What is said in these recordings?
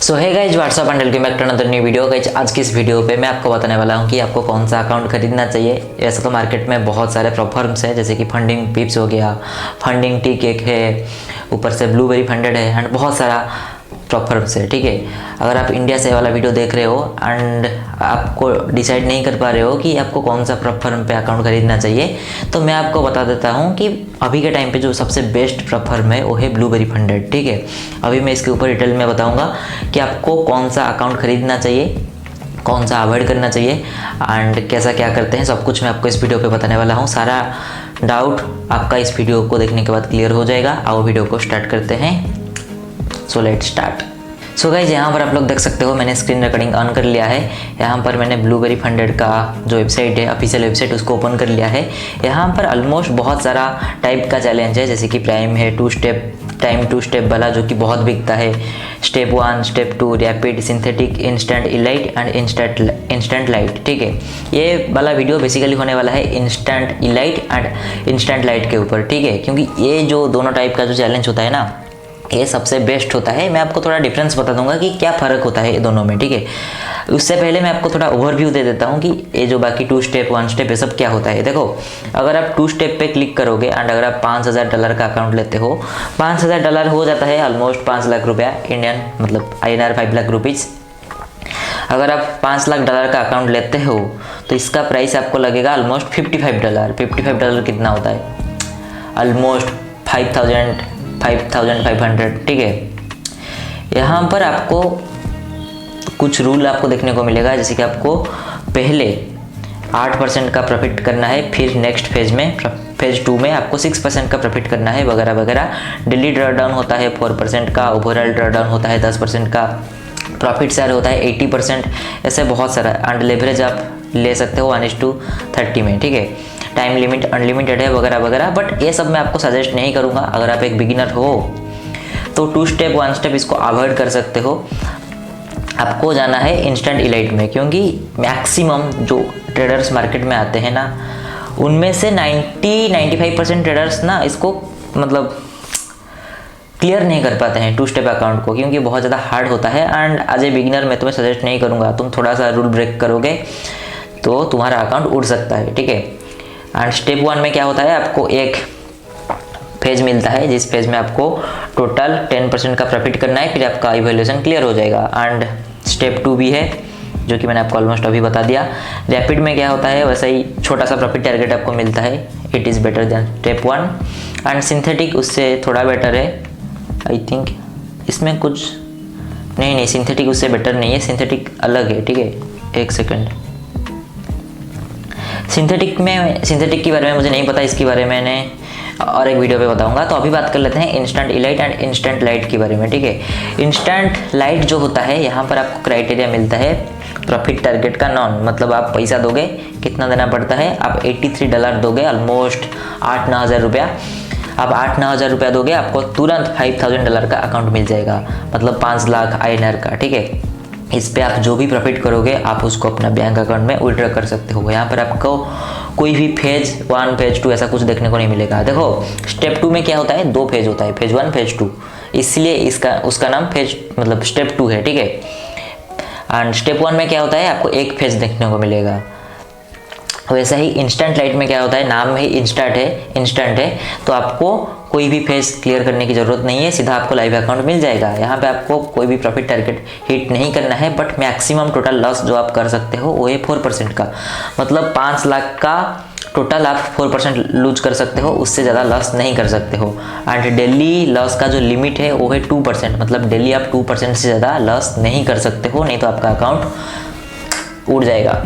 So hey guys what's up and welcome back to another new video. Guys आज की इस video पे मैं आपको बताने वाला हूँ कि आपको कौन सा अकाउंट खरीदना चाहिए। वैसे तो मार्केट में बहुत सारे प्लेटफॉर्म्स हैं, जैसे कि फंडिंग पिप्स हो गया, फंडिंग टी केक है, ऊपर से ब्लूबेरी फंडेड है एंड बहुत सारा प्लेटफॉर्म्स है। ठीक है, अगर आप इंडिया से वाला वीडियो देख रहे हो एंड आपको डिसाइड नहीं कर पा रहे हो कि आपको कौन सा प्लेटफॉर्म पे अकाउंट खरीदना चाहिए, तो मैं आपको बता देता हूँ कि अभी के टाइम पे जो सबसे बेस्ट प्लेटफॉर्म है वो है ब्लूबेरी फंडेड। ठीक है, अभी मैं इसके ऊपर डिटेल में बताऊँगा कि आपको कौन सा अकाउंट खरीदना चाहिए, कौन सा अवॉइड करना चाहिए एंड कैसा क्या करते हैं, सब कुछ मैं आपको इस वीडियो पे बताने वाला हूँ। सारा डाउट आपका इस वीडियो को देखने के बाद क्लियर हो जाएगा। आओ वीडियो को स्टार्ट करते हैं। So let's start. So guys यहाँ पर आप लोग देख सकते हो मैंने स्क्रीन रिकॉर्डिंग ऑन कर लिया है। यहाँ पर मैंने ब्लूबेरी फंडेड का जो वेबसाइट है, ऑफिशियल वेबसाइट, उसको ओपन कर लिया है। यहाँ पर ऑलमोस्ट बहुत सारा टाइप का चैलेंज है, जैसे कि प्राइम है, टू स्टेप वाला जो कि बहुत बिकता है, step 1, step 2, rapid, synthetic, instant elite and instant light. ठीक है, ये वाला वीडियो बेसिकली होने वाला है instant elite and instant light के ऊपर। ठीक है, क्योंकि ये जो दोनों टाइप का जो चैलेंज होता है ना, ये सबसे बेस्ट होता है। मैं आपको थोड़ा डिफरेंस बता दूंगा कि क्या फ़र्क होता है ये दोनों में। ठीक है, उससे पहले मैं आपको थोड़ा ओवरव्यू दे देता हूँ कि ये जो बाकी 2 स्टेप 1 स्टेप ये सब क्या होता है। देखो, अगर आप 2 स्टेप पे क्लिक करोगे एंड अगर आप $5000 का अकाउंट लेते हो, $5000 हो जाता है ऑलमोस्ट 5 लाख रुपया इंडियन, मतलब INR 5 लाख रुपीज़। अगर आप $5 लाख का अकाउंट लेते हो तो इसका प्राइस आपको लगेगा ऑलमोस्ट $55। $55 कितना होता है? ऑलमोस्ट 5500। ठीक है, यहाँ पर आपको कुछ रूल आपको देखने को मिलेगा, जैसे कि आपको पहले 8% का प्रॉफिट करना है, फिर नेक्स्ट फेज 2 में आपको 6% का प्रॉफिट करना है, वगैरह वगैरह। डेली ड्रॉडाउन होता है 4% का, ओवरऑल ड्रॉडाउन होता है 10% का, प्रॉफिट शेयर होता है 80%, ऐसे बहुत सारा। एंड लेवरेज आप ले सकते हो 1:30 में। ठीक है, टाइम लिमिट अनलिमिटेड है, वगैरह वगैरह। बट ये सब मैं आपको सजेस्ट नहीं करूँगा। अगर आप एक बिगिनर हो तो 2 स्टेप 1 स्टेप इसको अवॉइड कर सकते हो। आपको जाना है इंस्टेंट इलाइट में, क्योंकि मैक्सिमम जो ट्रेडर्स मार्केट में आते हैं ना, उनमें से 90-95% ट्रेडर्स ना इसको मतलब क्लियर नहीं कर पाते हैं 2 स्टेप अकाउंट को, क्योंकि बहुत ज़्यादा हार्ड होता है। एंड एज ए बिगिनर मैं तुम्हें सजेस्ट नहीं करूँगा। तुम थोड़ा सा रूल ब्रेक करोगे तो तुम्हारा अकाउंट उड़ सकता है। ठीक है, एंड स्टेप 1 में क्या होता है, आपको एक फेज मिलता है, जिस फेज में आपको टोटल 10% का प्रॉफिट करना है, फिर आपका इवैल्यूएशन क्लियर हो जाएगा। एंड स्टेप 2 भी है, जो कि मैंने आपको ऑलमोस्ट अभी बता दिया। रैपिड में क्या होता है, वैसा ही छोटा सा प्रॉफिट टारगेट आपको मिलता है। It is better than step 1। And synthetic उससे थोड़ा बेटर है, आई थिंक। इसमें कुछ नहीं, सिंथेटिक उससे बेटर नहीं है, सिंथेटिक अलग है। ठीक है, एक सेकेंड। सिंथेटिक के बारे में मुझे नहीं पता, इसके बारे में मैंने और एक वीडियो पे बताऊंगा। तो अभी बात कर लेते हैं instant elite and instant light के बारे में। ठीक है, इंस्टेंट लाइट जो होता है, यहाँ पर आपको क्राइटेरिया मिलता है प्रॉफिट टारगेट का नॉन, मतलब आप पैसा दोगे, कितना देना पड़ता है, आप $83 दोगे, ऑलमोस्ट 8-9 हज़ार रुपया। आप 8-9 हज़ार रुपया दोगे, आपको तुरंत $5000 का अकाउंट मिल जाएगा, मतलब 5 लाख INR का। ठीक है, इस पे आप जो भी प्रॉफिट करोगे आप उसको अपना बैंक अकाउंट में विड्रॉ कर सकते हो। यहाँ पर आपको कोई भी फेज 1 फेज 2 ऐसा कुछ देखने को नहीं मिलेगा। देखो, स्टेप 2 में क्या होता है, 2 फेज होता है, फेज 1 फेज 2, इसलिए उसका नाम फेज मतलब स्टेप 2 है। ठीक है, एंड स्टेप 1 में क्या होता है, आपको एक फेज देखने को मिलेगा। वैसा ही इंस्टेंट लाइट में क्या होता है, नाम में ही इंस्टेंट है, तो आपको कोई भी फेज क्लियर करने की ज़रूरत नहीं है, सीधा आपको लाइव अकाउंट मिल जाएगा। यहाँ पे आपको कोई भी प्रॉफिट टारगेट हिट नहीं करना है, बट मैक्सिमम टोटल लॉस जो आप कर सकते हो वो है 4% का, मतलब 5 लाख का टोटल आप 4% लूज कर सकते हो, उससे ज़्यादा लॉस नहीं कर सकते हो। एंड डेली लॉस का जो लिमिट है वो है 2%, मतलब डेली आप 2% से ज़्यादा लॉस नहीं कर सकते हो, नहीं तो आपका अकाउंट उड़ जाएगा।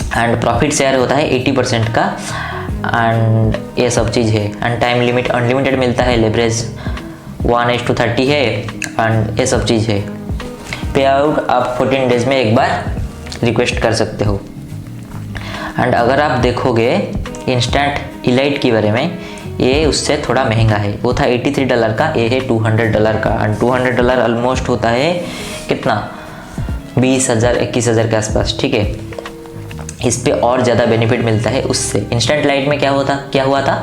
एंड प्रॉफिट शेयर होता है 80% का, एंड ये सब चीज़ है। एंड टाइम लिमिट अनलिमिटेड मिलता है, लेवरेज 1:30 है, एंड ये सब चीज़ है। पे आउट आप 14 डेज में एक बार रिक्वेस्ट कर सकते हो। एंड अगर आप देखोगे इंस्टेंट इलाइट के बारे में, ये उससे थोड़ा महंगा है। वो था $83 का, ये है $200 का। एंड $200 ऑलमोस्ट होता है कितना, 20,000-21,000 के आसपास। ठीक है, इस पे और ज़्यादा बेनिफिट मिलता है उससे। इंस्टेंट लाइट में क्या हुआ था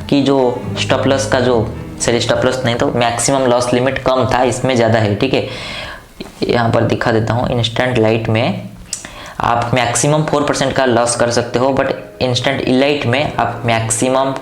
कि जो स्टॉप लॉस का जो स्टॉप लॉस नहीं तो मैक्सिमम लॉस लिमिट कम था, इसमें ज़्यादा है। ठीक है, यहाँ पर दिखा देता हूँ। इंस्टेंट लाइट में आप मैक्सिमम 4% का लॉस कर सकते हो, बट इंस्टेंट इलाइट में आप मैक्सिमम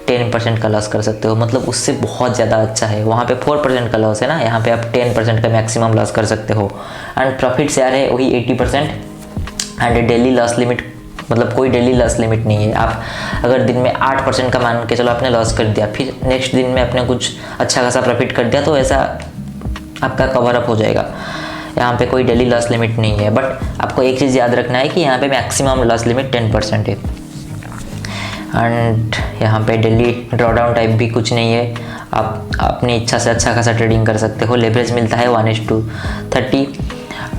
10% का लॉस कर सकते हो, मतलब उससे बहुत ज़्यादा अच्छा है। वहाँ पे 4% का लॉस है ना, यहाँ पे आप 10% का मैक्सिमम लॉस कर सकते हो। एंड प्रॉफिट शेयर है वही 80%। एंड डेली लॉस लिमिट, मतलब कोई डेली लॉस लिमिट नहीं है। आप अगर दिन में 8% का मान के चलो आपने लॉस कर दिया, फिर नेक्स्ट दिन में आपने कुछ अच्छा खासा प्रॉफिट कर दिया, तो ऐसा आपका कवर अप हो जाएगा। यहाँ पे कोई डेली लॉस लिमिट नहीं है, बट आपको एक चीज़ याद रखना है कि यहाँ पे मैक्सिमम लॉस लिमिट 10% है। एंड यहाँ पे डेली ड्रॉडाउन टाइप भी कुछ नहीं है, आप अपनी इच्छा से अच्छा खासा ट्रेडिंग कर सकते हो। लेवरेज मिलता है 1:30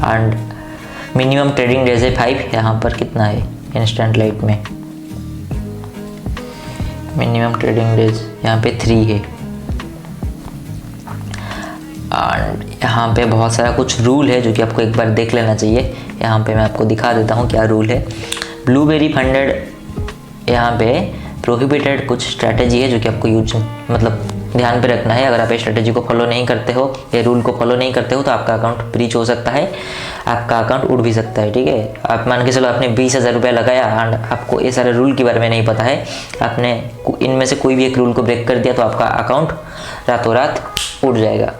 एंड मिनिमम ट्रेडिंग डेज है 5। यहाँ पर कितना है इंस्टेंट लाइट में? मिनिमम ट्रेडिंग डेज यहाँ पे 3 है। एंड यहाँ पे बहुत सारा कुछ रूल है जो कि आपको एक बार देख लेना चाहिए। यहाँ पे मैं आपको दिखा देता हूँ क्या रूल है। ब्लूबेरी फंडेड यहाँ पे प्रोहिबिटेड कुछ स्ट्रैटेजी है जो कि आपको यूज मतलब ध्यान पे रखना है। अगर आप इस स्ट्रैटेजी को फॉलो नहीं करते हो, ये रूल को फॉलो नहीं करते हो, तो आपका अकाउंट ब्रीच हो सकता है, आपका अकाउंट उड़ भी सकता है। ठीक है, आप मान के चलो आपने 20,000 रुपया लगाया एंड आपको ये सारे रूल के बारे में नहीं पता है, आपने इनमें से कोई भी एक रूल को ब्रेक कर दिया तो आपका अकाउंट रातों रात उड़ जाएगा।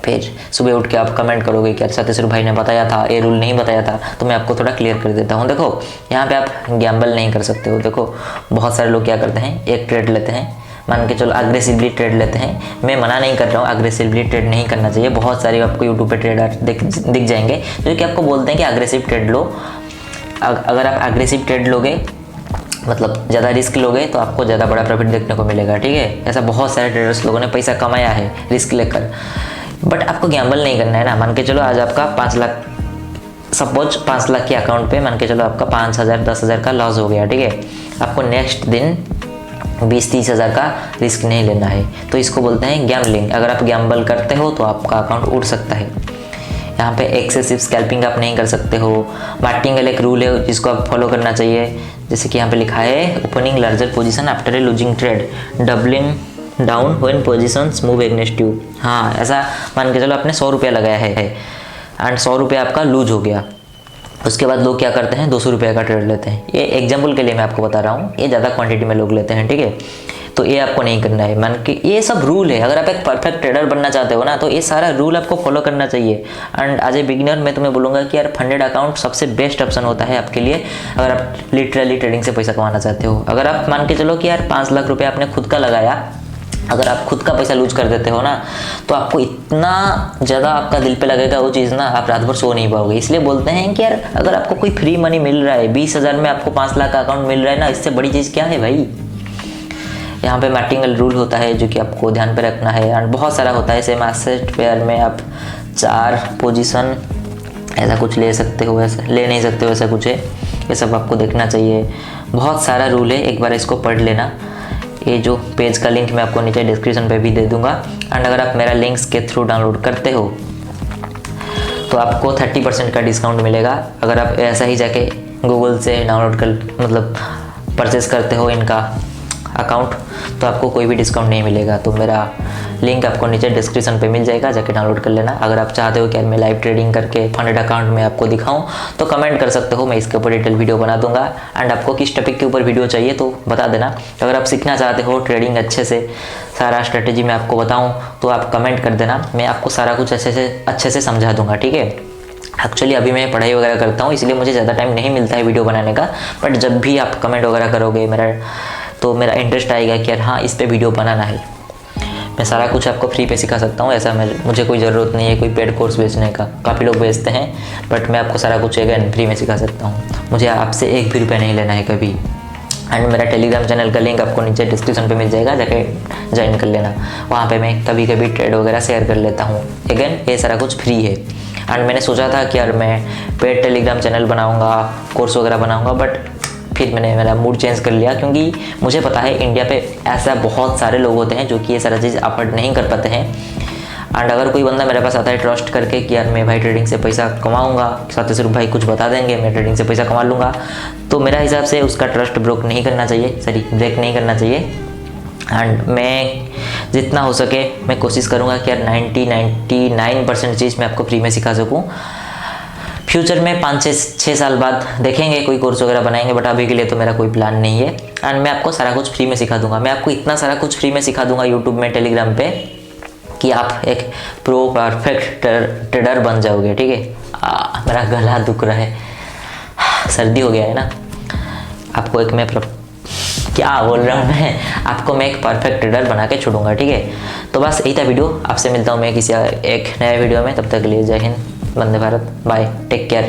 फिर सुबह उठ के आप कमेंट करोगे कि सतीश भाई ने बताया था, ये रूल नहीं बताया था। तो मैं आपको थोड़ा क्लियर कर देता हूँ। देखो यहाँ पे आप गैम्बल नहीं कर सकते हो। देखो बहुत सारे लोग क्या करते हैं, एक ट्रेड लेते हैं, मान के चलो अग्रेसिवली ट्रेड लेते हैं। मैं मना नहीं कर रहा हूँ, अग्रेसिवली ट्रेड नहीं करना चाहिए। बहुत सारे आपको यूट्यूब पे ट्रेडर दिख जाएंगे जो कि आपको बोलते हैं कि अग्रेसिव ट्रेड लो। अगर आप अग्रेसिव ट्रेड लोगे, मतलब ज़्यादा रिस्क लोगे, तो आपको ज़्यादा बड़ा प्रॉफिट देखने को मिलेगा। ठीक है, ऐसा बहुत सारे ट्रेडर्स लोगों ने पैसा कमाया है रिस्क लेकर। बट आपको गैम्बल नहीं करना है ना। मान के चलो आज आपका 5 लाख, सपोज 5 लाख के अकाउंट पे मान के चलो आपका 5,000 10,000 का लॉस हो गया। ठीक है, आपको नेक्स्ट दिन 20-30 हज़ार का रिस्क नहीं लेना है, तो इसको बोलते हैं गैम्बलिंग। अगर आप गैम्बल करते हो तो आपका अकाउंट उड़ सकता है। यहाँ पे एक्सेसिव स्कैल्पिंग आप नहीं कर सकते हो। मार्टिंगल एक रूल है जिसको आप फॉलो करना चाहिए, जैसे कि यहाँ पे लिखा है opening larger position after a losing trade, doubling down when positions move against you. हाँ, ऐसा मान के चलो आपने 100 रुपया लगाया है एंड 100 रुपया आपका लूज हो गया। उसके बाद लोग क्या करते हैं, 200 रुपये का ट्रेड लेते हैं। ये एग्जाम्पल के लिए मैं आपको बता रहा हूँ, ये ज़्यादा क्वांटिटी में लोग लेते हैं। ठीक है, तो ये आपको नहीं करना है। मान के ये सब रूल है। अगर आप एक परफेक्ट ट्रेडर बनना चाहते हो ना, तो ये सारा रूल आपको फॉलो करना चाहिए। एंड एज ए बिगिनर मैं तुम्हें बोलूँगा कि यार फंडेड अकाउंट सबसे बेस्ट ऑप्शन होता है आपके लिए, अगर आप लिटरली ट्रेडिंग से पैसा कमाना चाहते हो। अगर आप मान के चलो कि यार 5 लाख रुपये आपने खुद का लगाया, अगर आप खुद का पैसा लूज कर देते हो ना, तो आपको इतना ज़्यादा आपका दिल पे लगेगा वो चीज़ ना, आप रात भर सो नहीं पाओगे। इसलिए बोलते हैं कि यार अगर आपको कोई फ्री मनी मिल रहा है, 20,000 में आपको 5 लाख का अकाउंट मिल रहा है ना, इससे बड़ी चीज़ क्या है भाई। यहाँ पे मार्टिंगल रूल होता है जो कि आपको ध्यान पे रखना है। एंड बहुत सारा होता है। सेम एसेट पेयर में आप 4 पोजीशन ऐसा कुछ ले सकते हो, ऐसा ले नहीं सकते हो, ऐसा कुछ है। ये सब आपको देखना चाहिए। बहुत सारा रूल है, एक बार इसको पढ़ लेना। ये जो पेज का लिंक मैं आपको नीचे डिस्क्रिप्शन पे भी दे दूंगा। एंड अगर आप मेरा लिंक्स के थ्रू डाउनलोड करते हो तो आपको 30% का डिस्काउंट मिलेगा। अगर आप ऐसा ही जाके गूगल से डाउनलोड कर मतलब परचेस करते हो इनका अकाउंट, तो आपको कोई भी डिस्काउंट नहीं मिलेगा। तो मेरा लिंक आपको नीचे डिस्क्रिप्शन पे मिल जाएगा, जाके डाउनलोड कर लेना। अगर आप चाहते हो कि मैं लाइव ट्रेडिंग करके फंडेड अकाउंट में आपको दिखाऊं, तो कमेंट कर सकते हो, मैं इसके ऊपर डिटेल वीडियो बना दूंगा। एंड आपको किस टॉपिक के ऊपर वीडियो चाहिए तो बता देना। अगर आप सीखना चाहते हो ट्रेडिंग अच्छे से, सारा स्ट्रेटेजी मैं आपको बताऊँ, तो आप कमेंट कर देना, मैं आपको सारा कुछ अच्छे से समझा दूँगा। ठीक है, एक्चुअली अभी मैं पढ़ाई वगैरह करता हूँ, इसलिए मुझे ज़्यादा टाइम नहीं मिलता है वीडियो बनाने का। बट जब भी आप कमेंट वगैरह करोगे तो मेरा इंटरेस्ट आएगा कि यार हाँ, इस पर वीडियो बनाना है। मैं सारा कुछ आपको फ्री पे सिखा सकता हूँ। ऐसा मुझे कोई ज़रूरत नहीं है कोई पेड कोर्स बेचने का। काफ़ी लोग बेचते हैं, बट मैं आपको सारा कुछ अगेन फ्री में सिखा सकता हूँ। मुझे आपसे 1 भी रुपया नहीं लेना है कभी। एंड मेरा टेलीग्राम चैनल का लिंक आपको नीचे डिस्क्रिप्शन पे मिल जाएगा, जाके ज्वाइन कर लेना। वहाँ पे मैं कभी कभी ट्रेड वगैरह शेयर कर लेता हूँ। अगेन ये सारा कुछ फ्री है। एंड मैंने सोचा था कि यार मैं पेड टेलीग्राम चैनल बनाऊँगा, कोर्स वगैरह बनाऊँगा, बट फिर मैंने मेरा मूड चेंज कर लिया, क्योंकि मुझे पता है इंडिया पे ऐसा बहुत सारे लोग होते हैं जो कि ये सारा चीज़ अफोर्ड नहीं कर पाते हैं। एंड अगर कोई बंदा मेरे पास आता है ट्रस्ट करके कि यार मैं भाई ट्रेडिंग से पैसा कमाऊंगा, सतीश भाई कुछ बता देंगे, मैं ट्रेडिंग से पैसा कमा लूँगा, तो मेरा हिसाब से उसका ट्रस्ट ब्रेक नहीं करना चाहिए। जितना हो सके मैं कोशिश करूँगा कि यार 99% चीज़ मैं आपको फ्री में सिखा सकूँ। फ्यूचर में 5-6 साल बाद देखेंगे कोई कोर्स वगैरह बनाएंगे, बट अभी के लिए तो मेरा कोई प्लान नहीं है। एंड मैं आपको सारा कुछ फ्री में सिखा दूंगा। मैं आपको इतना सारा कुछ फ्री में सिखा दूंगा यूट्यूब में, टेलीग्राम पे, कि आप एक प्रो परफेक्ट ट्रेडर बन जाओगे। ठीक है, मेरा गला दुख रहा है, सर्दी हो गया है ना। आपको एक मैं क्या बोल रहा हूँ मैं, आपको मैं एक परफेक्ट ट्रेडर बना के छोड़ूंगा। ठीक है, तो बस यही था वीडियो। आपसे मिलता हूँ मैं किसी एक नए वीडियो में। तब तक के लिए जय Hind, Vande Bharat, bye, take care.